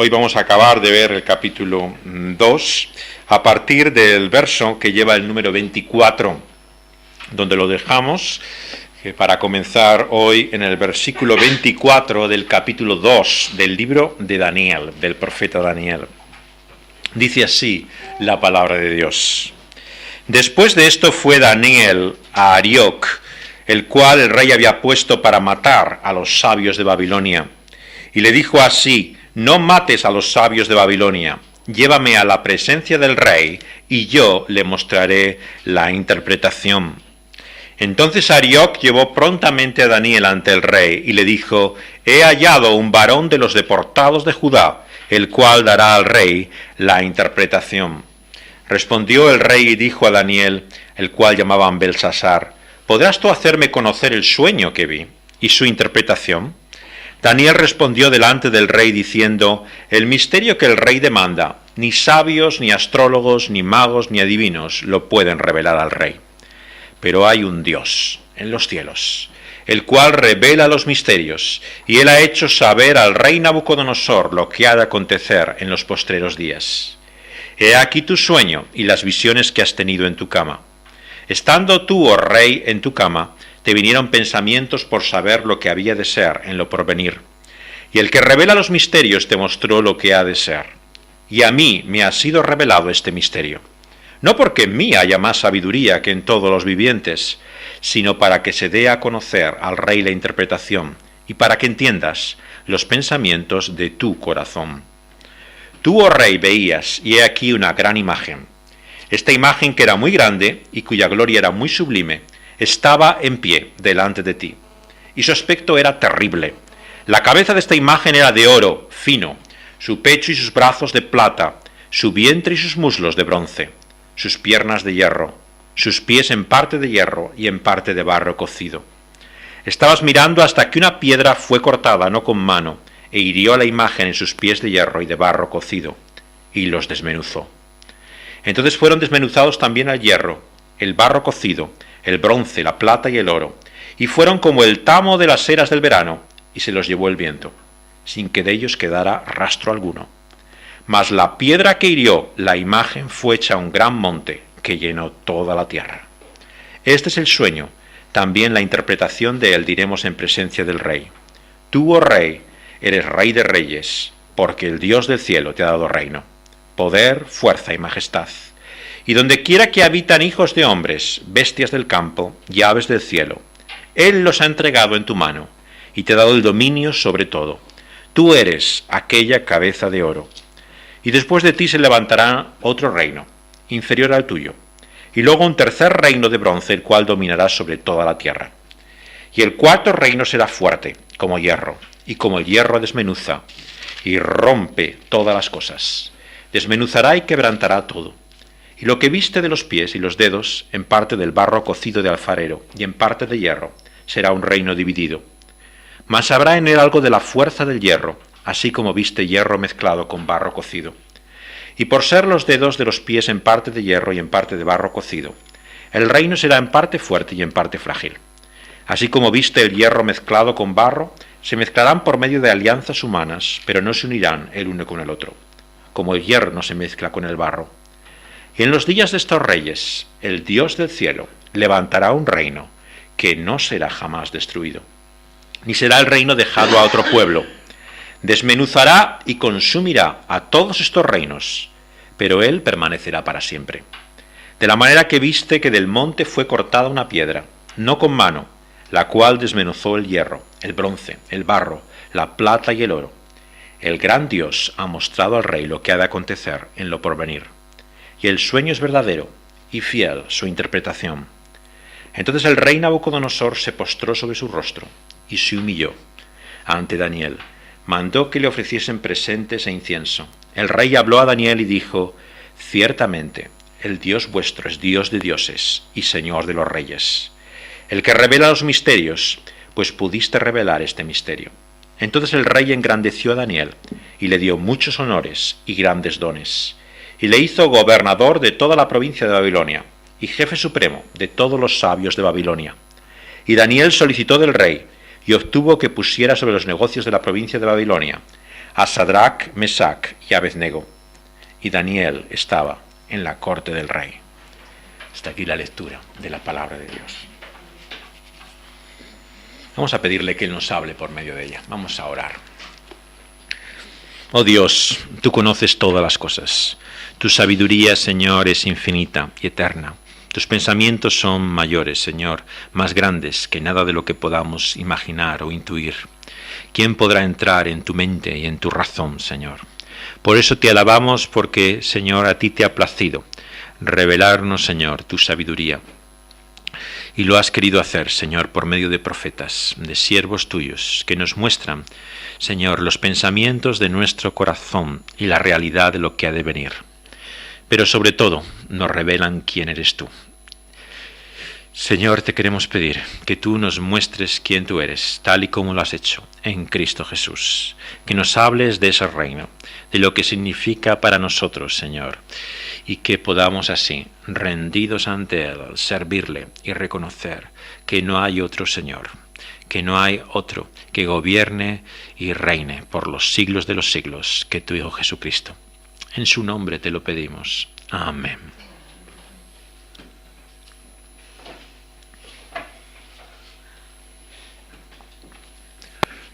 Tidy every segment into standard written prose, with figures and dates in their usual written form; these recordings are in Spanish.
Hoy vamos a acabar de ver el capítulo 2 a partir del verso que lleva el número 24, donde lo dejamos para comenzar hoy en el versículo 24 del capítulo 2 del libro de Daniel, del profeta Daniel. Dice así la palabra de Dios. Después de esto fue Daniel a Arioc, el cual el rey había puesto para matar a los sabios de Babilonia. Y le dijo así: no mates a los sabios de Babilonia, llévame a la presencia del rey, y yo le mostraré la interpretación. Entonces Arioc llevó prontamente a Daniel ante el rey, y le dijo: he hallado un varón de los deportados de Judá, el cual dará al rey la interpretación. Respondió el rey y dijo a Daniel, el cual llamaban Belsasar: ¿podrás tú hacerme conocer el sueño que vi y su interpretación? Daniel respondió delante del rey diciendo: el misterio que el rey demanda, ni sabios, ni astrólogos, ni magos, ni adivinos lo pueden revelar al rey. Pero hay un Dios en los cielos, el cual revela los misterios, y él ha hecho saber al rey Nabucodonosor lo que ha de acontecer en los postreros días. He aquí tu sueño y las visiones que has tenido en tu cama. Estando tú, oh rey, en tu cama, te vinieron pensamientos por saber lo que había de ser en lo porvenir. Y el que revela los misterios te mostró lo que ha de ser. Y a mí me ha sido revelado este misterio. No porque en mí haya más sabiduría que en todos los vivientes, sino para que se dé a conocer al rey la interpretación, y para que entiendas los pensamientos de tu corazón. Tú, oh rey, veías, y he aquí una gran imagen. Esta imagen, que era muy grande y cuya gloria era muy sublime, estaba en pie delante de ti, y su aspecto era terrible. La cabeza de esta imagen era de oro fino, su pecho y sus brazos de plata, su vientre y sus muslos de bronce, sus piernas de hierro, sus pies en parte de hierro y en parte de barro cocido. Estabas mirando hasta que una piedra fue cortada no con mano, e hirió a la imagen en sus pies de hierro y de barro cocido, y los desmenuzó. Entonces fueron desmenuzados también el hierro, el barro cocido, el bronce, la plata y el oro, y fueron como el tamo de las eras del verano, y se los llevó el viento, sin que de ellos quedara rastro alguno. Mas la piedra que hirió la imagen fue hecha un gran monte, que llenó toda la tierra. Este es el sueño, también la interpretación de él diremos en presencia del rey. Tú, oh rey, eres rey de reyes, porque el Dios del cielo te ha dado reino, poder, fuerza y majestad. Y donde quiera que habitan hijos de hombres, bestias del campo y aves del cielo, él los ha entregado en tu mano, y te ha dado el dominio sobre todo. Tú eres aquella cabeza de oro. Y después de ti se levantará otro reino, inferior al tuyo, y luego un tercer reino de bronce, el cual dominará sobre toda la tierra. Y el cuarto reino será fuerte, como hierro, y como el hierro desmenuza, y rompe todas las cosas. Desmenuzará y quebrantará todo. Y lo que viste de los pies y los dedos, en parte del barro cocido de alfarero y en parte de hierro, será un reino dividido. Mas habrá en él algo de la fuerza del hierro, así como viste hierro mezclado con barro cocido. Y por ser los dedos de los pies en parte de hierro y en parte de barro cocido, el reino será en parte fuerte y en parte frágil. Así como viste el hierro mezclado con barro, se mezclarán por medio de alianzas humanas, pero no se unirán el uno con el otro, como el hierro no se mezcla con el barro. Y en los días de estos reyes, el Dios del cielo levantará un reino que no será jamás destruido, ni será el reino dejado a otro pueblo. Desmenuzará y consumirá a todos estos reinos, pero él permanecerá para siempre. De la manera que viste que del monte fue cortada una piedra, no con mano, la cual desmenuzó el hierro, el bronce, el barro, la plata y el oro. El gran Dios ha mostrado al rey lo que ha de acontecer en lo porvenir. Y el sueño es verdadero y fiel su interpretación. Entonces el rey Nabucodonosor se postró sobre su rostro y se humilló ante Daniel. Mandó que le ofreciesen presentes e incienso. El rey habló a Daniel y dijo: ciertamente, el Dios vuestro es Dios de dioses y Señor de los reyes, el que revela los misterios, pues pudiste revelar este misterio. Entonces el rey engrandeció a Daniel y le dio muchos honores y grandes dones, y le hizo gobernador de toda la provincia de Babilonia, y jefe supremo de todos los sabios de Babilonia. Y Daniel solicitó del rey, y obtuvo que pusiera sobre los negocios de la provincia de Babilonia a Sadrach, Mesach y Abednego. Y Daniel estaba en la corte del rey. Hasta aquí la lectura de la palabra de Dios. Vamos a pedirle que Él nos hable por medio de ella. Vamos a orar. Oh Dios, tú conoces todas las cosas. Tu sabiduría, Señor, es infinita y eterna. Tus pensamientos son mayores, Señor, más grandes que nada de lo que podamos imaginar o intuir. ¿Quién podrá entrar en tu mente y en tu razón, Señor? Por eso te alabamos porque, Señor, a ti te ha placido revelarnos, Señor, tu sabiduría. Y lo has querido hacer, Señor, por medio de profetas, de siervos tuyos, que nos muestran, Señor, los pensamientos de nuestro corazón y la realidad de lo que ha de venir. Pero sobre todo, nos revelan quién eres tú. Señor, te queremos pedir que tú nos muestres quién tú eres, tal y como lo has hecho en Cristo Jesús. Que nos hables de ese reino, de lo que significa para nosotros, Señor, y que podamos así, rendidos ante Él, servirle y reconocer que no hay otro Señor, que no hay otro que gobierne y reine por los siglos de los siglos que tu Hijo Jesucristo. En su nombre te lo pedimos. Amén.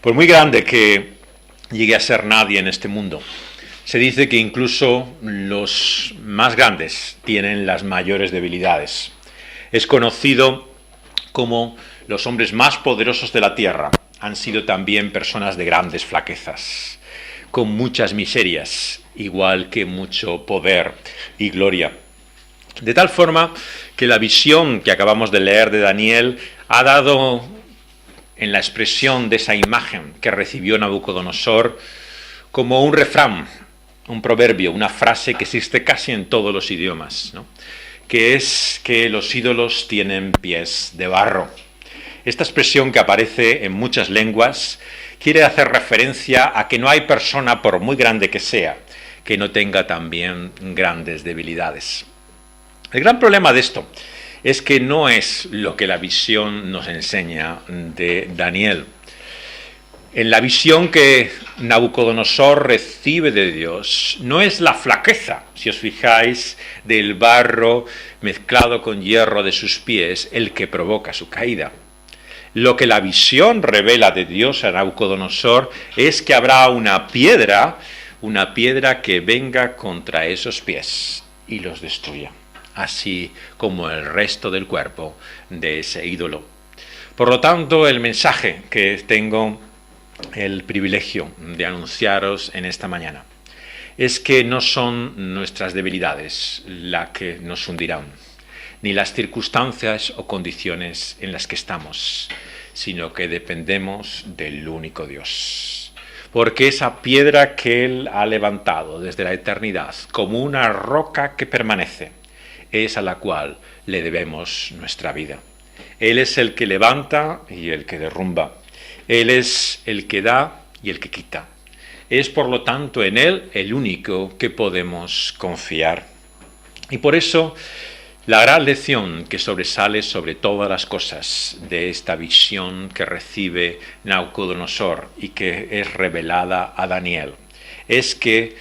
Por muy grande que llegue a ser nadie en este mundo, se dice que incluso los más grandes tienen las mayores debilidades. Es conocido como los hombres más poderosos de la tierra han sido también personas de grandes flaquezas, con muchas miserias, igual que mucho poder y gloria. De tal forma que la visión que acabamos de leer de Daniel ha dado en la expresión de esa imagen que recibió Nabucodonosor como un refrán, un proverbio, una frase que existe casi en todos los idiomas, ¿no? Que es que los ídolos tienen pies de barro. Esta expresión, que aparece en muchas lenguas, quiere hacer referencia a que no hay persona, por muy grande que sea, que no tenga también grandes debilidades. El gran problema de esto es que no es lo que la visión nos enseña de Daniel. En la visión que Nabucodonosor recibe de Dios, no es la flaqueza, si os fijáis, del barro mezclado con hierro de sus pies el que provoca su caída. Lo que la visión revela de Dios a Nabucodonosor es que habrá una piedra que venga contra esos pies y los destruya, así como el resto del cuerpo de ese ídolo. Por lo tanto, el mensaje que tengo el privilegio de anunciaros en esta mañana es que no son nuestras debilidades las que nos hundirán, ni las circunstancias o condiciones en las que estamos, sino que dependemos del único Dios. Porque esa piedra que Él ha levantado desde la eternidad como una roca que permanece, es a la cual le debemos nuestra vida. Él es el que levanta y el que derrumba. Él es el que da y el que quita. Es, por lo tanto, en Él el único que podemos confiar. Y por eso, la gran lección que sobresale sobre todas las cosas de esta visión que recibe Nabucodonosor y que es revelada a Daniel, es que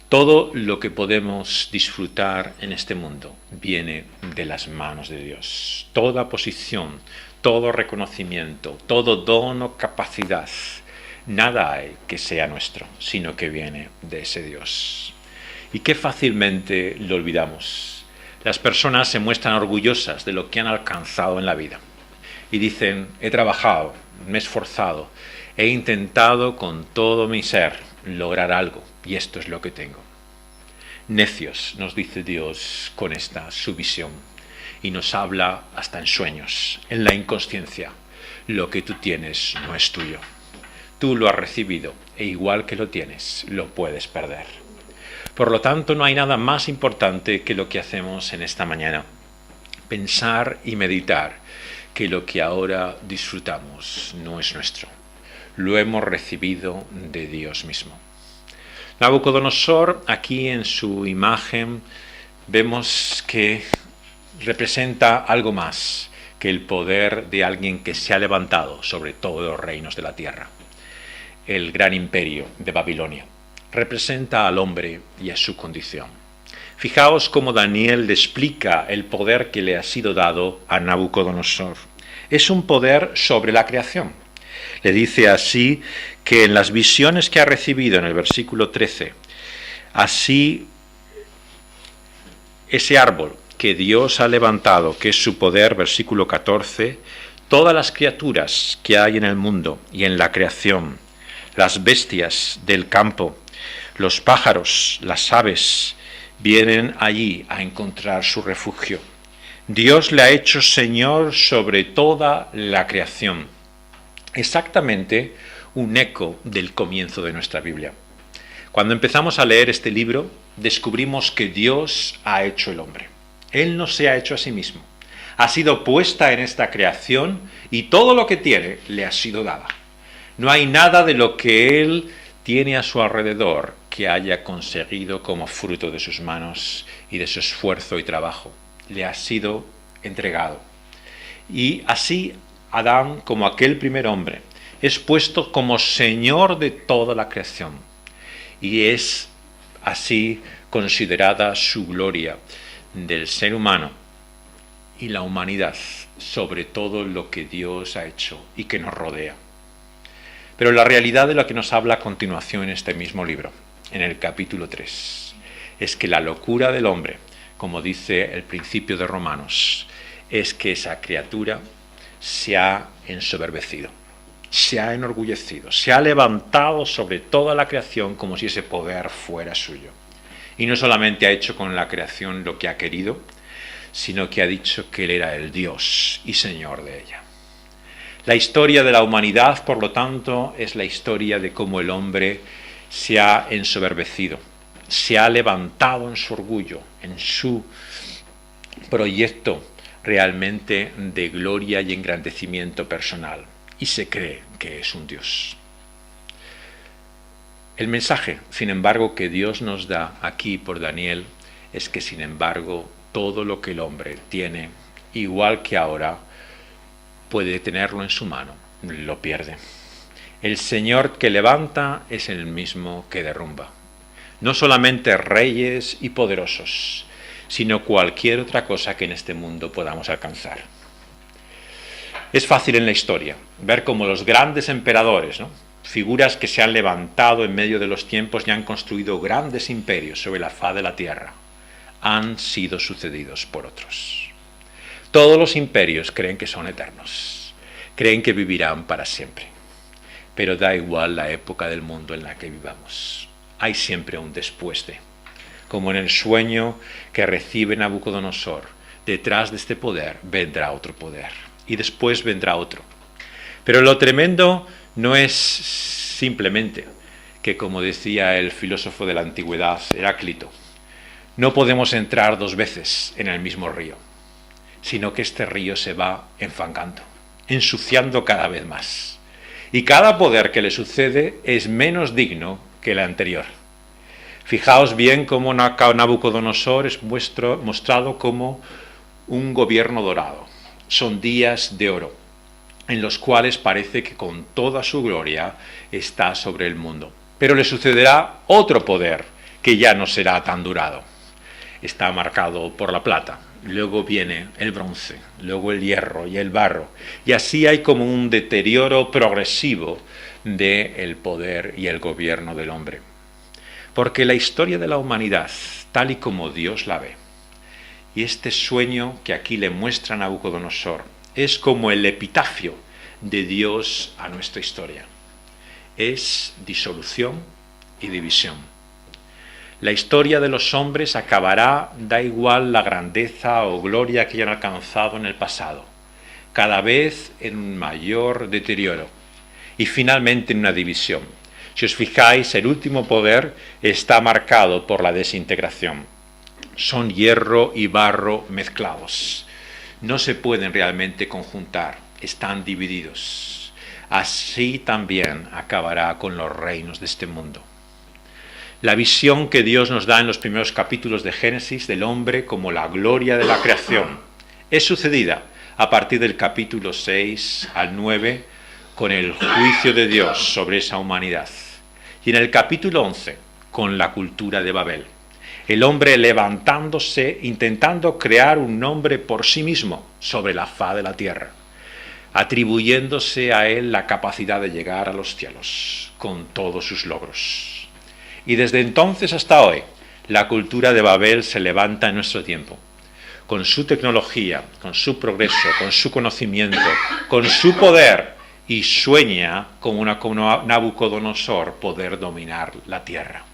todo lo que podemos disfrutar en este mundo viene de las manos de Dios. Toda posición, todo reconocimiento, todo don o capacidad, nada hay que sea nuestro, sino que viene de ese Dios. Y qué fácilmente lo olvidamos. Las personas se muestran orgullosas de lo que han alcanzado en la vida y dicen: he trabajado, me he esforzado, he intentado con todo mi ser lograr algo y esto es lo que tengo. Necios, nos dice Dios con esta su visión, y nos habla hasta en sueños, en la inconsciencia. Lo que tú tienes no es tuyo. Tú lo has recibido e igual que lo tienes, lo puedes perder. Por lo tanto, no hay nada más importante que lo que hacemos en esta mañana. Pensar y meditar que lo que ahora disfrutamos no es nuestro. Lo hemos recibido de Dios mismo. Nabucodonosor, aquí en su imagen, vemos que representa algo más que el poder de alguien que se ha levantado sobre todos los reinos de la tierra. el gran imperio de Babilonia. Representa al hombre y a su condición. Fijaos cómo Daniel le explica el poder que le ha sido dado a Nabucodonosor. Es un poder sobre la creación. Le dice así que en las visiones que ha recibido en el versículo 13, así ese árbol que Dios ha levantado, que es su poder, versículo 14, todas las criaturas que hay en el mundo y en la creación, las bestias del campo, los pájaros, las aves, vienen allí a encontrar su refugio. Dios le ha hecho Señor sobre toda la creación. Exactamente un eco del comienzo de nuestra Biblia. Cuando empezamos a leer este libro, descubrimos que Dios ha hecho el hombre. Él no se ha hecho a sí mismo. Ha sido puesta en esta creación y todo lo que tiene le ha sido dada. No hay nada de lo que Él tiene a su alrededor que haya conseguido como fruto de sus manos y de su esfuerzo y trabajo. Le ha sido entregado. Y así Adán, como aquel primer hombre, es puesto como Señor de toda la creación. Y es así considerada su gloria del ser humano y la humanidad sobre todo lo que Dios ha hecho y que nos rodea. Pero la realidad de la que nos habla a continuación en este mismo libro, en el capítulo 3, es que la locura del hombre, como dice el principio de Romanos, es que esa criatura se ha ensoberbecido, se ha enorgullecido, se ha levantado sobre toda la creación como si ese poder fuera suyo. Y no solamente ha hecho con la creación lo que ha querido, sino que ha dicho que Él era el Dios y Señor de ella. La historia de la humanidad, por lo tanto, es la historia de cómo el hombre se ha ensoberbecido, se ha levantado en su orgullo, en su proyecto realmente de gloria y engrandecimiento personal, y se cree que es un Dios. El mensaje, sin embargo, que Dios nos da aquí por Daniel es que, sin embargo, todo lo que el hombre tiene, igual que ahora, puede tenerlo en su mano, lo pierde. El Señor que levanta es el mismo que derrumba. No solamente reyes y poderosos, sino cualquier otra cosa que en este mundo podamos alcanzar. Es fácil en la historia ver cómo los grandes emperadores, figuras que se han levantado en medio de los tiempos y han construido grandes imperios sobre la faz de la tierra, han sido sucedidos por otros. Todos los imperios creen que son eternos, creen que vivirán para siempre. Pero da igual la época del mundo en la que vivamos. Hay siempre un después de. Como en el sueño que recibe Nabucodonosor, detrás de este poder vendrá otro poder. Y después vendrá otro. Pero lo tremendo no es simplemente que, como decía el filósofo de la antigüedad, Heráclito, no podemos entrar dos veces en el mismo río, sino que este río se va enfangando, ensuciando cada vez más. Y cada poder que le sucede es menos digno que el anterior. Fijaos bien cómo Nabucodonosor es mostrado como un gobierno dorado. Son días de oro, en los cuales parece que con toda su gloria está sobre el mundo. Pero le sucederá otro poder que ya no será tan dorado. Está marcado por la plata. Luego viene el bronce, luego el hierro y el barro. Y así hay como un deterioro progresivo del poder y el gobierno del hombre. Porque la historia de la humanidad, tal y como Dios la ve, y este sueño que aquí le muestra Nabucodonosor, es como el epitafio de Dios a nuestra historia. Es disolución y división. La historia de los hombres acabará, da igual la grandeza o gloria que hayan alcanzado en el pasado, cada vez en un mayor deterioro y finalmente en una división. Si os fijáis, el último poder está marcado por la desintegración. Son hierro y barro mezclados. No se pueden realmente conjuntar, están divididos. Así también acabará con los reinos de este mundo. La visión que Dios nos da en los primeros capítulos de Génesis del hombre como la gloria de la creación es sucedida a partir del capítulo 6 al 9 con el juicio de Dios sobre esa humanidad. Y en el capítulo 11, con la cultura de Babel. El hombre levantándose, intentando crear un nombre por sí mismo sobre la faz de la tierra, atribuyéndose a él la capacidad de llegar a los cielos con todos sus logros. Y desde entonces hasta hoy, la cultura de Babel se levanta en nuestro tiempo, con su tecnología, con su progreso, con su conocimiento, con su poder, y sueña con Nabucodonosor poder dominar la tierra.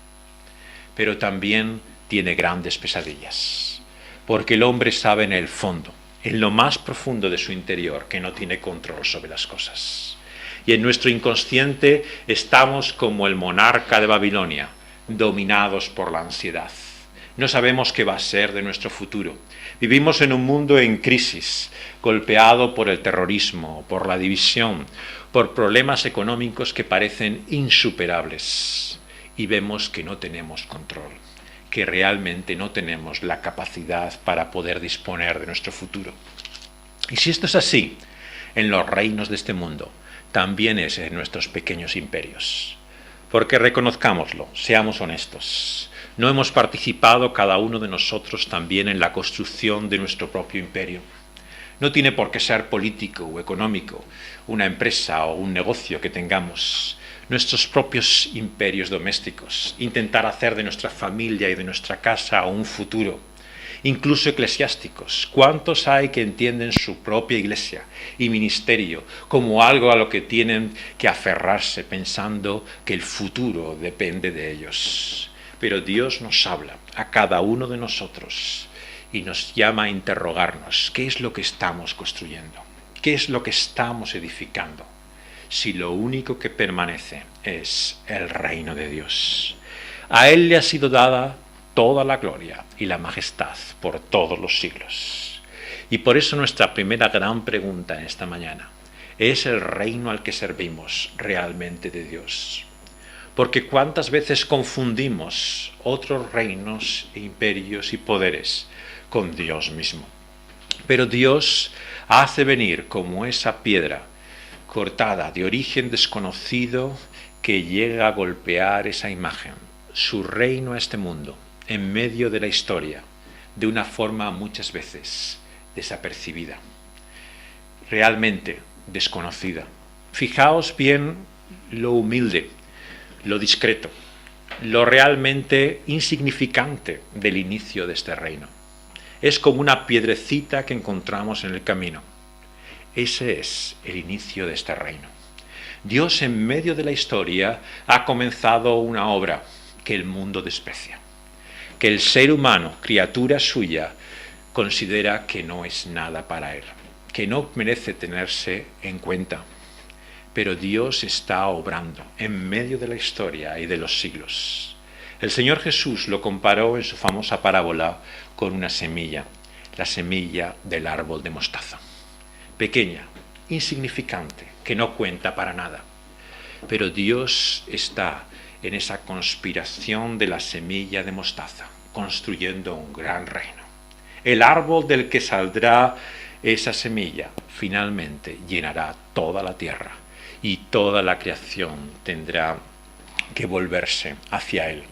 Pero también tiene grandes pesadillas, porque el hombre sabe en el fondo, en lo más profundo de su interior, que no tiene control sobre las cosas. Y en nuestro inconsciente estamos como el monarca de Babilonia, dominados por la ansiedad. No sabemos qué va a ser de nuestro futuro. Vivimos en un mundo en crisis, golpeado por el terrorismo, por la división, por problemas económicos que parecen insuperables. Y vemos que no tenemos control, que realmente no tenemos la capacidad para poder disponer de nuestro futuro. Y si esto es así, en los reinos de este mundo, también es en nuestros pequeños imperios. Porque reconozcámoslo, seamos honestos. ¿No hemos participado cada uno de nosotros también en la construcción de nuestro propio imperio? No tiene por qué ser político o económico, una empresa o un negocio que tengamos. Nuestros propios imperios domésticos, intentar hacer de nuestra familia y de nuestra casa un futuro. Incluso eclesiásticos. ¿Cuántos hay que entienden su propia iglesia y ministerio como algo a lo que tienen que aferrarse pensando que el futuro depende de ellos? Pero Dios nos habla a cada uno de nosotros y nos llama a interrogarnos qué es lo que estamos construyendo, qué es lo que estamos edificando, si lo único que permanece es el reino de Dios. A Él le ha sido dada toda la gloria y la majestad por todos los siglos. Y por eso nuestra primera gran pregunta en esta mañana: ¿es el reino al que servimos realmente de Dios? Porque cuántas veces confundimos otros reinos, imperios y poderes con Dios mismo. Pero Dios hace venir como esa piedra cortada de origen desconocido que llega a golpear esa imagen, su reino a este mundo, en medio de la historia, de una forma muchas veces desapercibida, realmente desconocida. Fijaos bien lo humilde, lo discreto, lo realmente insignificante del inicio de este reino. Es como una piedrecita que encontramos en el camino. Ese es el inicio de este reino. Dios en medio de la historia ha comenzado una obra que el mundo desprecia, que el ser humano, criatura suya, considera que no es nada para él, que no merece tenerse en cuenta. Pero Dios está obrando en medio de la historia y de los siglos. El Señor Jesús lo comparó en su famosa parábola con una semilla, la semilla del árbol de mostaza. Pequeña, insignificante, que no cuenta para nada. Pero Dios está en esa conspiración de la semilla de mostaza, construyendo un gran reino. El árbol del que saldrá esa semilla finalmente llenará toda la tierra y toda la creación tendrá que volverse hacia Él.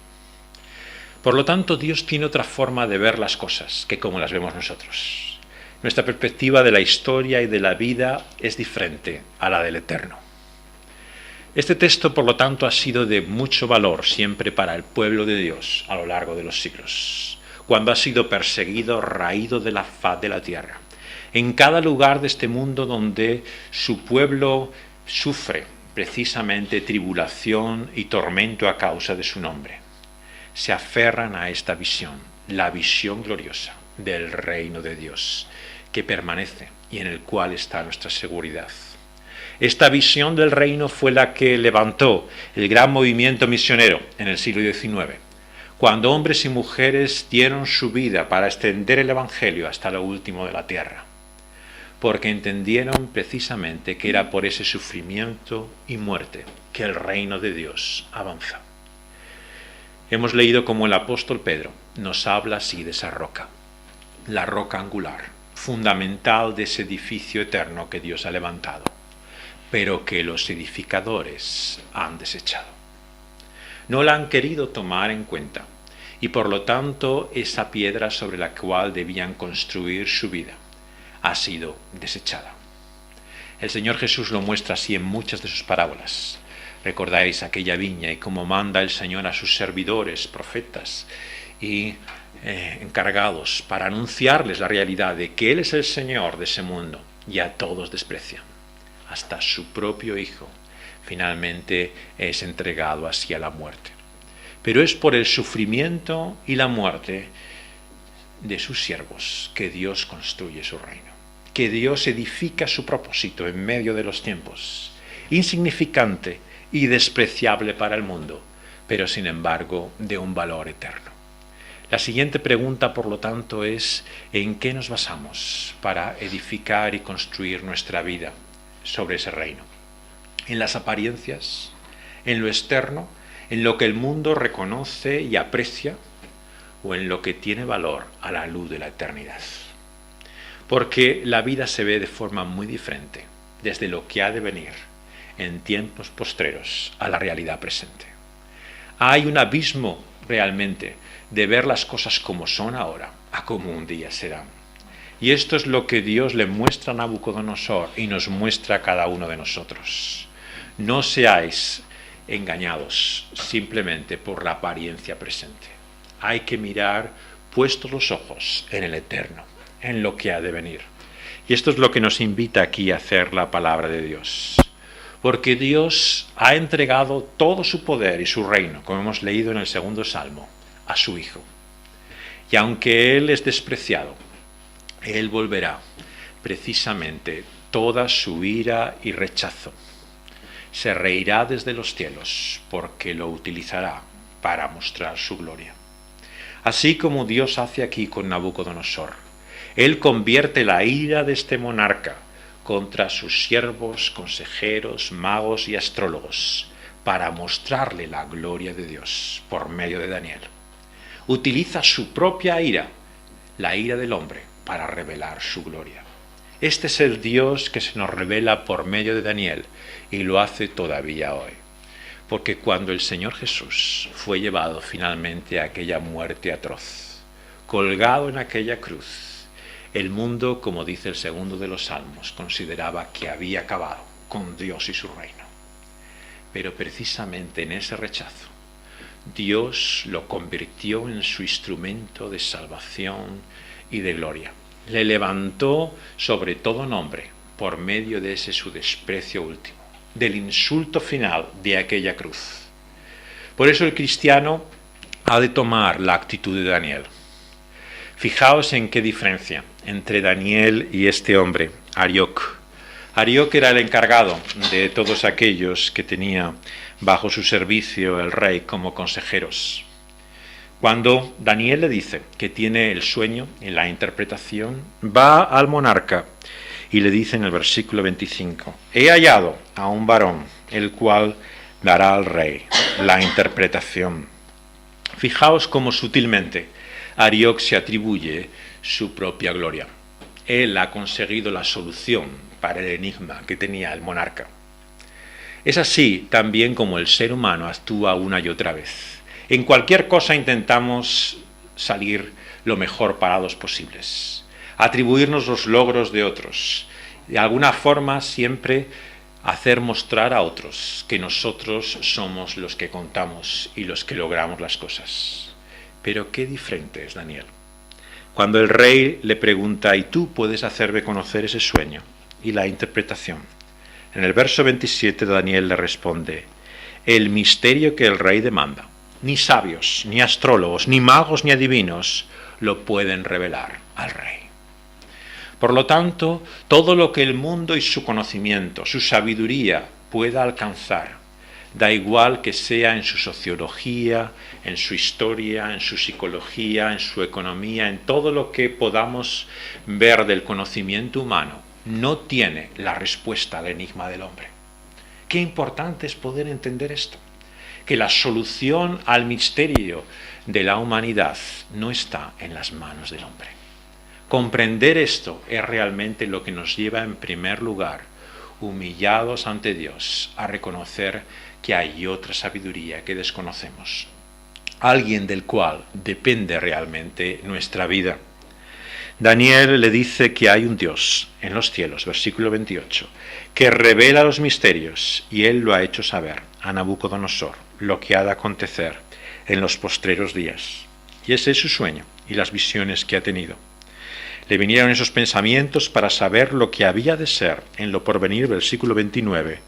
Por lo tanto, Dios tiene otra forma de ver las cosas que como las vemos nosotros. Nuestra perspectiva de la historia y de la vida es diferente a la del Eterno. Este texto, por lo tanto, ha sido de mucho valor siempre para el pueblo de Dios a lo largo de los siglos, cuando ha sido perseguido, raído de la faz de la tierra. En cada lugar de este mundo donde su pueblo sufre precisamente tribulación y tormento a causa de su nombre, se aferran a esta visión, la visión gloriosa del reino de Dios, que permanece y en el cual está nuestra seguridad. Esta visión del reino fue la que levantó el gran movimiento misionero en el siglo XIX, cuando hombres y mujeres dieron su vida para extender el Evangelio hasta lo último de la tierra, porque entendieron precisamente que era por ese sufrimiento y muerte que el reino de Dios avanza. Hemos leído cómo el apóstol Pedro nos habla así de esa roca, la roca angular, fundamental de ese edificio eterno que Dios ha levantado. pero que los edificadores han desechado. No la han querido tomar en cuenta, y por lo tanto esa piedra sobre la cual debían construir su vida ha sido desechada. El Señor Jesús lo muestra así en muchas de sus parábolas. Recordáis aquella viña y cómo manda el Señor a sus servidores, profetas y encargados para anunciarles la realidad de que Él es el Señor de ese mundo, y a todos desprecian. Hasta su propio Hijo finalmente es entregado así a la muerte. Pero es por el sufrimiento y la muerte de sus siervos que Dios construye su reino, que Dios edifica su propósito en medio de los tiempos, insignificante y despreciable para el mundo, pero sin embargo de un valor eterno. La siguiente pregunta, por lo tanto, es ¿en qué nos basamos para edificar y construir nuestra vida sobre ese reino? ¿En las apariencias? ¿En lo externo? ¿En lo que el mundo reconoce y aprecia? ¿O en lo que tiene valor a la luz de la eternidad? Porque la vida se ve de forma muy diferente desde lo que ha de venir en tiempos postreros a la realidad presente. Hay un abismo realmente de ver las cosas como son ahora a como un día serán. Y esto es lo que Dios le muestra a Nabucodonosor y nos muestra a cada uno de nosotros. No seáis engañados simplemente por la apariencia presente. Hay que mirar puestos los ojos en el eterno, en lo que ha de venir. Y esto es lo que nos invita aquí a hacer la palabra de Dios. Porque Dios ha entregado todo su poder y su reino, como hemos leído en el 2.º Salmo, a su Hijo. Y aunque Él es despreciado, Él volverá precisamente toda su ira y rechazo. Se reirá desde los cielos porque lo utilizará para mostrar su gloria. Así como Dios hace aquí con Nabucodonosor, Él convierte la ira de este monarca contra sus siervos, consejeros, magos y astrólogos para mostrarle la gloria de Dios por medio de Daniel. Utiliza su propia ira, la ira del hombre, para revelar su gloria. Este es el Dios que se nos revela por medio de Daniel y lo hace todavía hoy. Porque cuando el Señor Jesús fue llevado finalmente a aquella muerte atroz, colgado en aquella cruz, el mundo, como dice el 2.º de los Salmos, consideraba que había acabado con Dios y su reino. Pero precisamente en ese rechazo, Dios lo convirtió en su instrumento de salvación y de gloria. Le levantó sobre todo nombre por medio de ese su desprecio último, del insulto final de aquella cruz. Por eso el cristiano ha de tomar la actitud de Daniel. Fijaos en qué diferencia entre Daniel y este hombre, Arioc. Arioc era el encargado de todos aquellos que tenía bajo su servicio el rey como consejeros. Cuando Daniel le dice que tiene el sueño y la interpretación, va al monarca y le dice en el versículo 25, he hallado a un varón, el cual dará al rey la interpretación. Fijaos cómo sutilmente Arioc se atribuye su propia gloria. Él ha conseguido la solución para el enigma que tenía el monarca. Es así también como el ser humano actúa una y otra vez. En cualquier cosa intentamos salir lo mejor parados posibles, atribuirnos los logros de otros, de alguna forma siempre hacer mostrar a otros que nosotros somos los que contamos y los que logramos las cosas. Pero qué diferente es Daniel. Cuando el rey le pregunta, ¿y tú puedes hacerme conocer ese sueño y la interpretación? En el verso 27 Daniel le responde, el misterio que el rey demanda, ni sabios, ni astrólogos, ni magos, ni adivinos lo pueden revelar al rey. Por lo tanto, todo lo que el mundo y su conocimiento, su sabiduría pueda alcanzar, da igual que sea en su sociología, en su historia, en su psicología, en su economía, en todo lo que podamos ver del conocimiento humano, no tiene la respuesta al enigma del hombre. Qué importante es poder entender esto, que la solución al misterio de la humanidad no está en las manos del hombre. Comprender esto es realmente lo que nos lleva en primer lugar humillados ante Dios, a reconocer que hay otra sabiduría que desconocemos, alguien del cual depende realmente nuestra vida. Daniel le dice que hay un Dios en los cielos, versículo 28, que revela los misterios, y él lo ha hecho saber a Nabucodonosor, lo que ha de acontecer en los postreros días. Y ese es su sueño y las visiones que ha tenido. Le vinieron esos pensamientos para saber lo que había de ser en lo porvenir, versículo 29.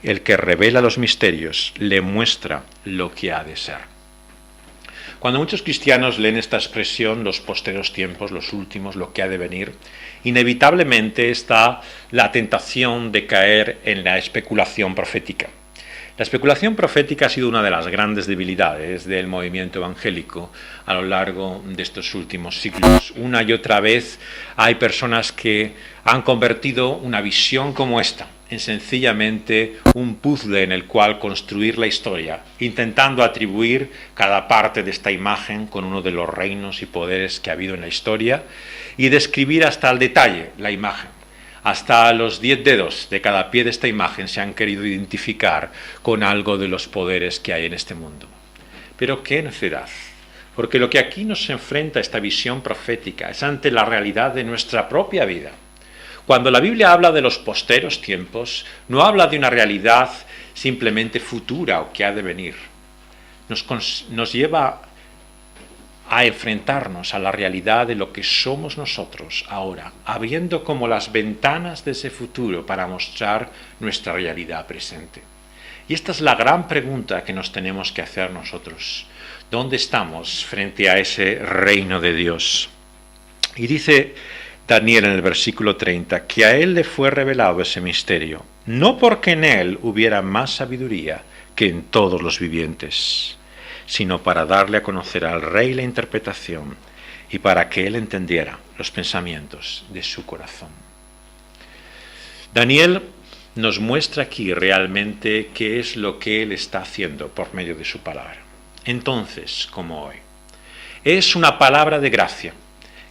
El que revela los misterios le muestra lo que ha de ser. Cuando muchos cristianos leen esta expresión, los postreros tiempos, los últimos, lo que ha de venir, inevitablemente está la tentación de caer en la especulación profética. La especulación profética ha sido una de las grandes debilidades del movimiento evangélico a lo largo de estos últimos siglos. Una y otra vez hay personas que han convertido una visión como esta en sencillamente un puzzle en el cual construir la historia, intentando atribuir cada parte de esta imagen con uno de los reinos y poderes que ha habido en la historia y describir hasta el detalle la imagen. Hasta los 10 dedos de cada pie de esta imagen se han querido identificar con algo de los poderes que hay en este mundo. Pero qué necedad, porque lo que aquí nos enfrenta esta visión profética es ante la realidad de nuestra propia vida. Cuando la Biblia habla de los posteros tiempos, no habla de una realidad simplemente futura o que ha de venir. Nos lleva a enfrentarnos a la realidad de lo que somos nosotros ahora, abriendo como las ventanas de ese futuro para mostrar nuestra realidad presente. Y esta es la gran pregunta que nos tenemos que hacer nosotros. ¿Dónde estamos frente a ese reino de Dios? Y dice Daniel en el versículo 30, que a él le fue revelado ese misterio, no porque en él hubiera más sabiduría que en todos los vivientes, sino para darle a conocer al rey la interpretación y para que él entendiera los pensamientos de su corazón. Daniel nos muestra aquí realmente qué es lo que él está haciendo por medio de su palabra. Entonces, como hoy, es una palabra de gracia.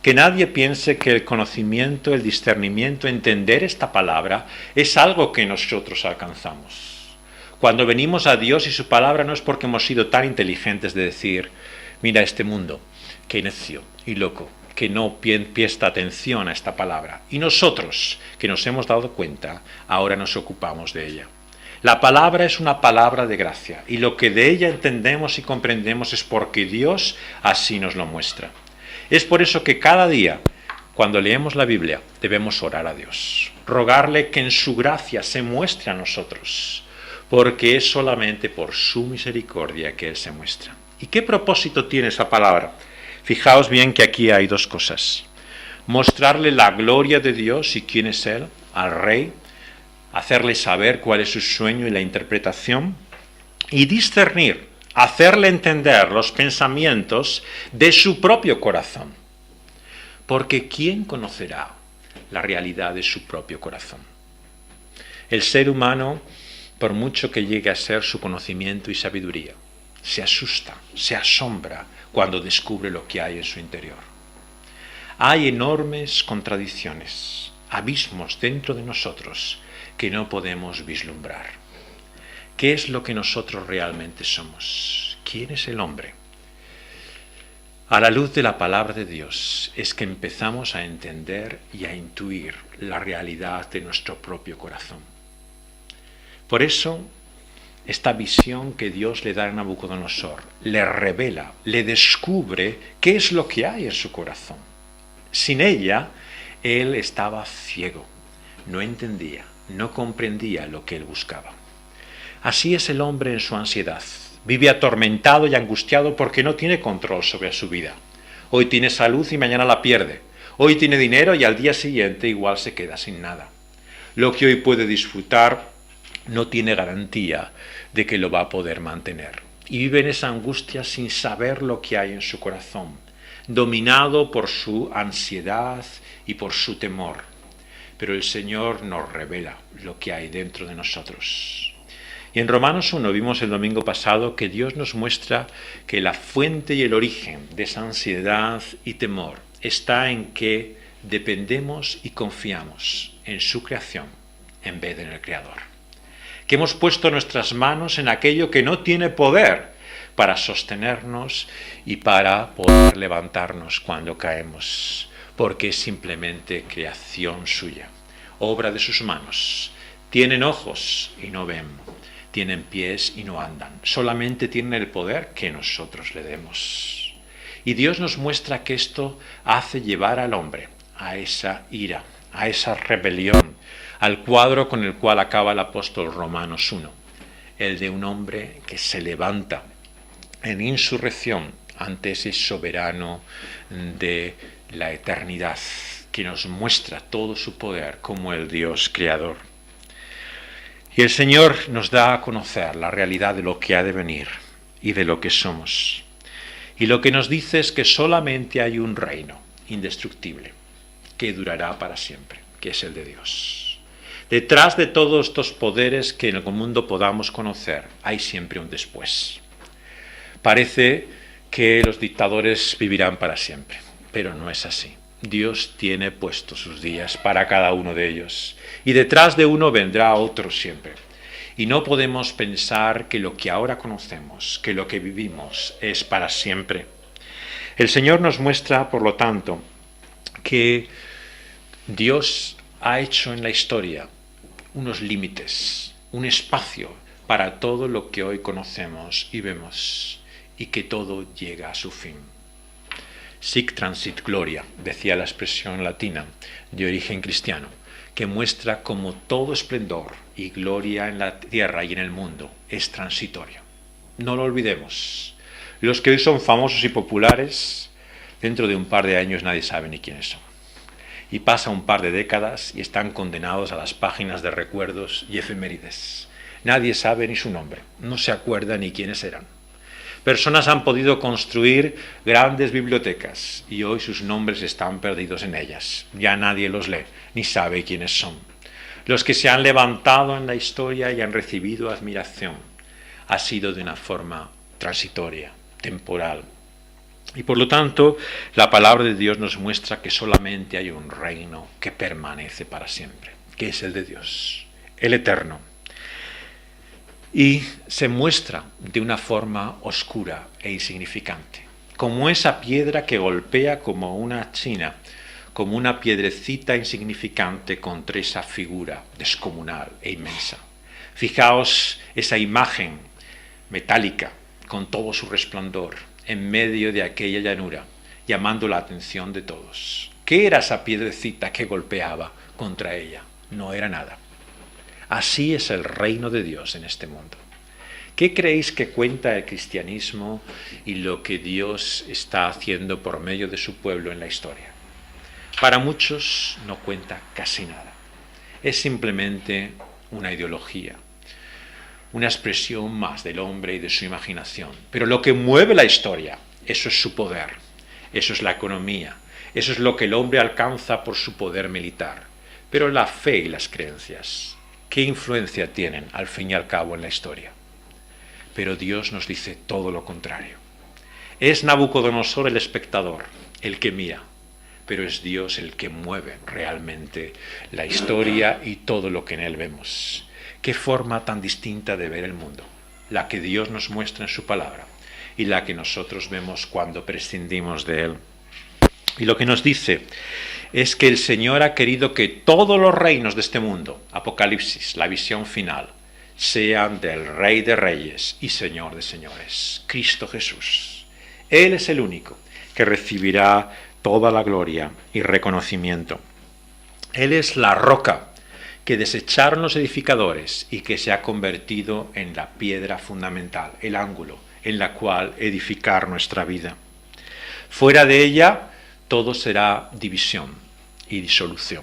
Que nadie piense que el conocimiento, el discernimiento, entender esta palabra es algo que nosotros alcanzamos. Cuando venimos a Dios y su palabra no es porque hemos sido tan inteligentes de decir, mira este mundo, qué necio y loco, que no presta atención a esta palabra. Y nosotros, que nos hemos dado cuenta, ahora nos ocupamos de ella. La palabra es una palabra de gracia y lo que de ella entendemos y comprendemos es porque Dios así nos lo muestra. Es por eso que cada día, cuando leemos la Biblia, debemos orar a Dios, rogarle que en su gracia se muestre a nosotros, porque es solamente por su misericordia que Él se muestra. ¿Y qué propósito tiene esa palabra? Fijaos bien que aquí hay dos cosas. Mostrarle la gloria de Dios y quién es Él, al Rey, hacerle saber cuál es su sueño y la interpretación, y discernir, hacerle entender los pensamientos de su propio corazón. Porque ¿quién conocerá la realidad de su propio corazón? El ser humano, por mucho que llegue a ser su conocimiento y sabiduría, se asusta, se asombra cuando descubre lo que hay en su interior. Hay enormes contradicciones, abismos dentro de nosotros que no podemos vislumbrar. ¿Qué es lo que nosotros realmente somos? ¿Quién es el hombre? A la luz de la palabra de Dios es que empezamos a entender y a intuir la realidad de nuestro propio corazón. Por eso, esta visión que Dios le da a Nabucodonosor le revela, le descubre qué es lo que hay en su corazón. Sin ella, él estaba ciego, no entendía, no comprendía lo que él buscaba. Así es el hombre en su ansiedad. Vive atormentado y angustiado porque no tiene control sobre su vida. Hoy tiene salud y mañana la pierde. Hoy tiene dinero y al día siguiente igual se queda sin nada. Lo que hoy puede disfrutar no tiene garantía de que lo va a poder mantener. Y vive en esa angustia sin saber lo que hay en su corazón, dominado por su ansiedad y por su temor. Pero el Señor nos revela lo que hay dentro de nosotros. Y en Romanos 1 vimos el domingo pasado que Dios nos muestra que la fuente y el origen de esa ansiedad y temor está en que dependemos y confiamos en su creación, en vez de en el Creador. Que hemos puesto nuestras manos en aquello que no tiene poder para sostenernos y para poder levantarnos cuando caemos, porque es simplemente creación suya, obra de sus manos. Tienen ojos y no ven, tienen pies y no andan, solamente tienen el poder que nosotros le demos. Y Dios nos muestra que esto hace llevar al hombre a esa ira, a esa rebelión, al cuadro con el cual acaba el apóstol Romanos 1, el de un hombre que se levanta en insurrección ante ese soberano de la eternidad, que nos muestra todo su poder como el Dios creador. Y el Señor nos da a conocer la realidad de lo que ha de venir y de lo que somos. Y lo que nos dice es que solamente hay un reino indestructible que durará para siempre, que es el de Dios. Detrás de todos estos poderes que en el mundo podamos conocer, hay siempre un después. Parece que los dictadores vivirán para siempre, pero no es así. Dios tiene puestos sus días para cada uno de ellos, y detrás de uno vendrá otro siempre. Y no podemos pensar que lo que ahora conocemos, que lo que vivimos, es para siempre. El Señor nos muestra, por lo tanto, que Dios ha hecho en la historia unos límites, un espacio para todo lo que hoy conocemos y vemos, y que todo llega a su fin. Sic transit gloria, decía la expresión latina de origen cristiano, que muestra cómo todo esplendor y gloria en la tierra y en el mundo es transitorio. No lo olvidemos. Los que hoy son famosos y populares, dentro de un par de años nadie sabe ni quiénes son. Y pasa un par de décadas y están condenados a las páginas de recuerdos y efemérides. Nadie sabe ni su nombre, no se acuerda ni quiénes eran. Personas han podido construir grandes bibliotecas y hoy sus nombres están perdidos en ellas. Ya nadie los lee ni sabe quiénes son. Los que se han levantado en la historia y han recibido admiración ha sido de una forma transitoria, temporal. Y por lo tanto, la palabra de Dios nos muestra que solamente hay un reino que permanece para siempre, que es el de Dios, el eterno. Y se muestra de una forma oscura e insignificante, como esa piedra que golpea como una china, como una piedrecita insignificante contra esa figura descomunal e inmensa. Fijaos esa imagen metálica con todo su resplandor en medio de aquella llanura, llamando la atención de todos. ¿Qué era esa piedrecita que golpeaba contra ella? No era nada. Así es el reino de Dios en este mundo. ¿Qué creéis que cuenta el cristianismo y lo que Dios está haciendo por medio de su pueblo en la historia? Para muchos no cuenta casi nada. Es simplemente una ideología, una expresión más del hombre y de su imaginación. Pero lo que mueve la historia, eso es su poder, eso es la economía, eso es lo que el hombre alcanza por su poder militar. Pero la fe y las creencias, ¿qué influencia tienen al fin y al cabo en la historia? Pero Dios nos dice todo lo contrario. Es Nabucodonosor el espectador, el que mira, pero es Dios el que mueve realmente la historia y todo lo que en él vemos. Qué forma tan distinta de ver el mundo, la que Dios nos muestra en su palabra y la que nosotros vemos cuando prescindimos de él. Y lo que nos dice es que el Señor ha querido que todos los reinos de este mundo, Apocalipsis, la visión final, sean del Rey de Reyes y Señor de Señores, Cristo Jesús. Él es el único que recibirá toda la gloria y reconocimiento. Él es la roca que desecharon los edificadores y que se ha convertido en la piedra fundamental, el ángulo en la cual edificar nuestra vida. Fuera de ella, todo será división y disolución.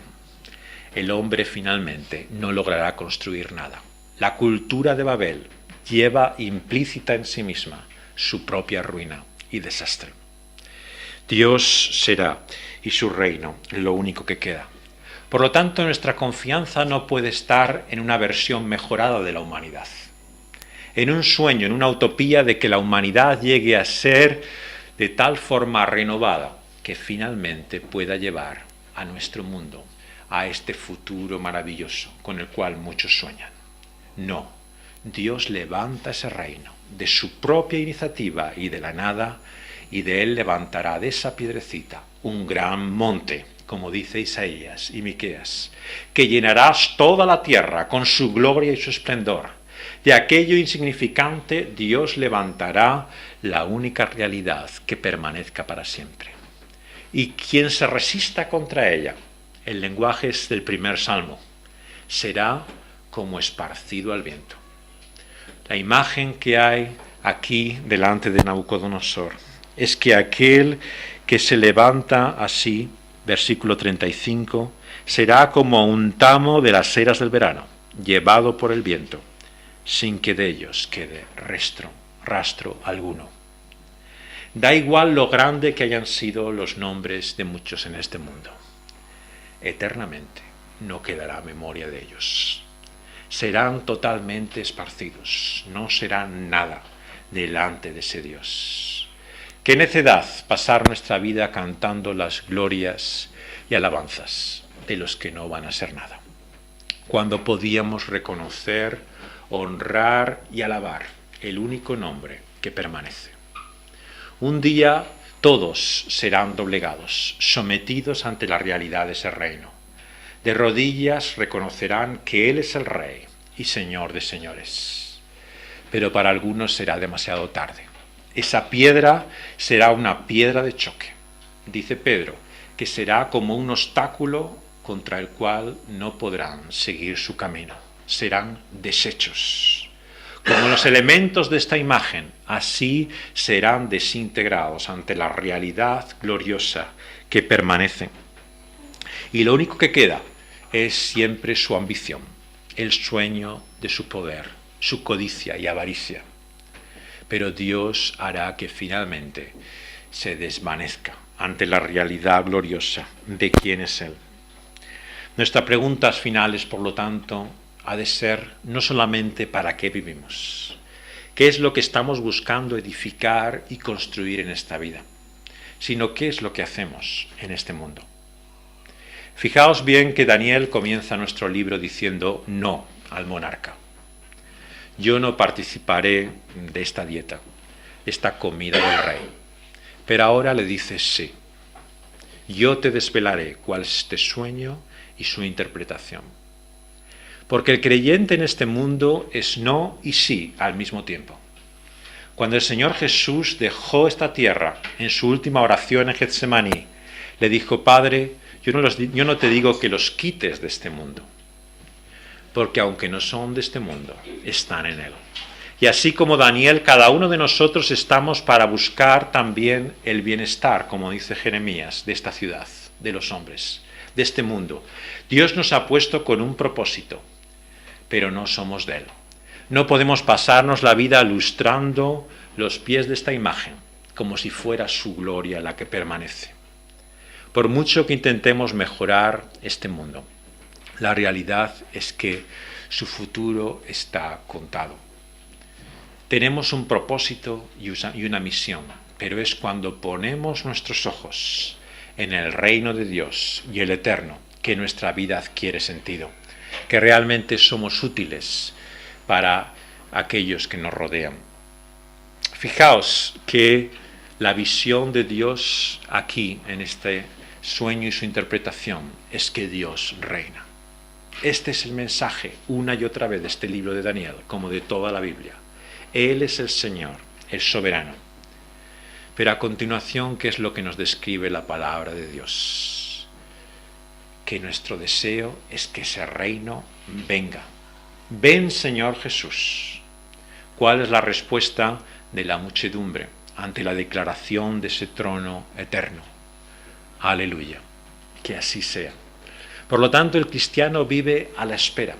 El hombre finalmente no logrará construir nada. La cultura de Babel lleva implícita en sí misma su propia ruina y desastre. Dios será y su reino lo único que queda. Por lo tanto, nuestra confianza no puede estar en una versión mejorada de la humanidad, en un sueño, en una utopía de que la humanidad llegue a ser de tal forma renovada que finalmente pueda llevar a nuestro mundo, a este futuro maravilloso con el cual muchos sueñan. No, Dios levanta ese reino de su propia iniciativa y de la nada, y de él levantará de esa piedrecita un gran monte, como dice Isaías y Miqueas, que llenarás toda la tierra con su gloria y su esplendor. De aquello insignificante Dios levantará la única realidad que permanezca para siempre. Y quien se resista contra ella, el lenguaje es del primer salmo, será como esparcido al viento. La imagen que hay aquí delante de Nabucodonosor es que aquel que se levanta así, versículo 35, será como un tamo de las eras del verano, llevado por el viento, sin que de ellos quede rastro alguno. Da igual lo grande que hayan sido los nombres de muchos en este mundo. Eternamente no quedará memoria de ellos. Serán totalmente esparcidos, no serán nada delante de ese Dios. Qué necedad pasar nuestra vida cantando las glorias y alabanzas de los que no van a ser nada, cuando podíamos reconocer, honrar y alabar el único nombre que permanece. Un día todos serán doblegados, sometidos ante la realidad de ese reino. De rodillas reconocerán que Él es el Rey y Señor de señores. Pero para algunos será demasiado tarde. Esa piedra será una piedra de choque. Dice Pedro que será como un obstáculo contra el cual no podrán seguir su camino. Serán desechos. Como los elementos de esta imagen, así serán desintegrados ante la realidad gloriosa que permanece. Y lo único que queda es siempre su ambición, el sueño de su poder, su codicia y avaricia. Pero Dios hará que finalmente se desvanezca ante la realidad gloriosa de quién es Él. Nuestra pregunta final es, por lo tanto, ha de ser no solamente para qué vivimos, qué es lo que estamos buscando edificar y construir en esta vida, sino qué es lo que hacemos en este mundo. Fijaos bien que Daniel comienza nuestro libro diciendo no al monarca. Yo no participaré de esta dieta, esta comida del rey. Pero ahora le dice sí. Yo te desvelaré cuál es este sueño y su interpretación. Porque el creyente en este mundo es no y sí al mismo tiempo. Cuando el Señor Jesús dejó esta tierra en su última oración en Getsemaní, le dijo: Padre, yo no te digo que los quites de este mundo, porque aunque no son de este mundo, están en él. Y así como Daniel, cada uno de nosotros estamos para buscar también el bienestar, como dice Jeremías, de esta ciudad, de los hombres, de este mundo. Dios nos ha puesto con un propósito, pero no somos de él. No podemos pasarnos la vida lustrando los pies de esta imagen, como si fuera su gloria la que permanece. Por mucho que intentemos mejorar este mundo, la realidad es que su futuro está contado. Tenemos un propósito y una misión, pero es cuando ponemos nuestros ojos en el reino de Dios y el eterno que nuestra vida adquiere sentido, que realmente somos útiles para aquellos que nos rodean. Fijaos que la visión de Dios aquí en este sueño y su interpretación es que Dios reina. Este es el mensaje una y otra vez de este libro de Daniel, como de toda la Biblia. Él es el Señor, el soberano. Pero a continuación, ¿qué es lo que nos describe la palabra de Dios? Que nuestro deseo es que ese reino venga. Ven, Señor Jesús. ¿Cuál es la respuesta de la muchedumbre ante la declaración de ese trono eterno? Aleluya, que así sea. Por lo tanto, el cristiano vive a la espera,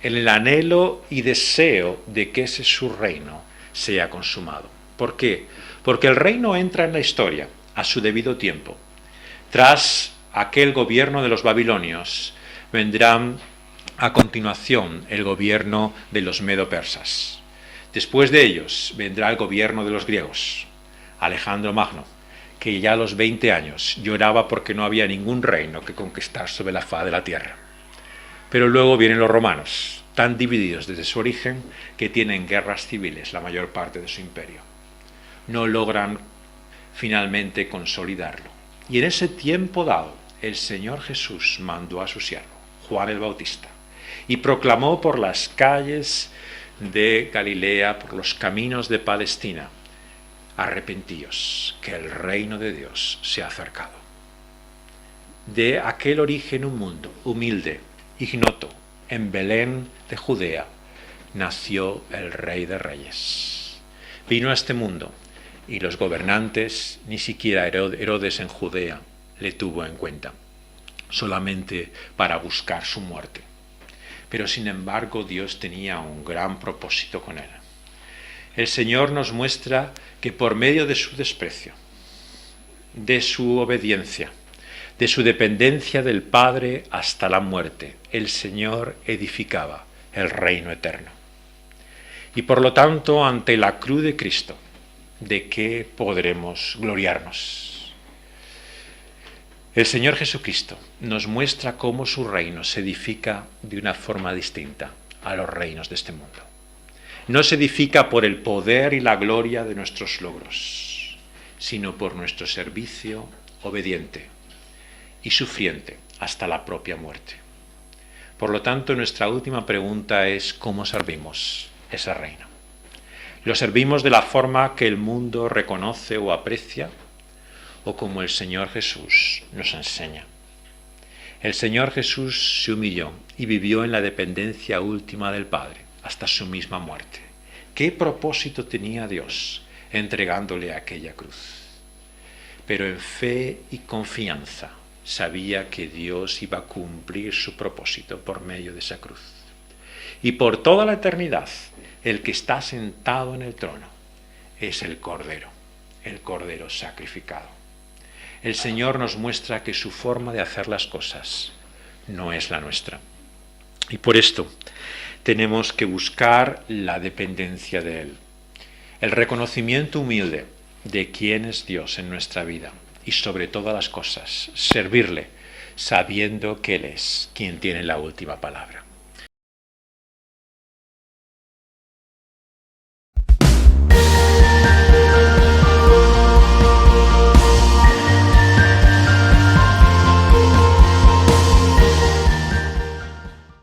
en el anhelo y deseo de que ese su reino sea consumado. ¿Por qué? Porque el reino entra en la historia a su debido tiempo. Tras aquel gobierno de los babilonios, vendrán a continuación el gobierno de los medo-persas. Después de ellos vendrá el gobierno de los griegos, Alejandro Magno, que ya a los 20 años lloraba porque no había ningún reino que conquistar sobre la faz de la tierra. Pero luego vienen los romanos, tan divididos desde su origen que tienen guerras civiles la mayor parte de su imperio. No logran finalmente consolidarlo. Y en ese tiempo dado, el Señor Jesús mandó a su siervo, Juan el Bautista, y proclamó por las calles de Galilea, por los caminos de Palestina: arrepentíos, que el reino de Dios se ha acercado. De aquel origen humilde, ignoto, en Belén de Judea, nació el Rey de Reyes. Vino a este mundo y los gobernantes, ni siquiera Herodes en Judea, le tuvo en cuenta, solamente para buscar su muerte. Pero sin embargo Dios tenía un gran propósito con él. El Señor nos muestra que por medio de su desprecio, de su obediencia, de su dependencia del Padre hasta la muerte, el Señor edificaba el reino eterno. Y por lo tanto, ante la cruz de Cristo, ¿de qué podremos gloriarnos? El Señor Jesucristo nos muestra cómo su reino se edifica de una forma distinta a los reinos de este mundo. No se edifica por el poder y la gloria de nuestros logros, sino por nuestro servicio obediente y sufriente hasta la propia muerte. Por lo tanto, nuestra última pregunta es: ¿cómo servimos ese reino? ¿Lo servimos de la forma que el mundo reconoce o aprecia, o como el Señor Jesús nos enseña? El Señor Jesús se humilló y vivió en la dependencia última del Padre hasta su misma muerte. ¿Qué propósito tenía Dios entregándole aquella cruz? Pero en fe y confianza sabía que Dios iba a cumplir su propósito por medio de esa cruz. Y por toda la eternidad, el que está sentado en el trono es el Cordero sacrificado. El Señor nos muestra que su forma de hacer las cosas no es la nuestra. Y por esto tenemos que buscar la dependencia de Él, el reconocimiento humilde de quién es Dios en nuestra vida y, sobre todas las cosas, servirle sabiendo que Él es quien tiene la última palabra.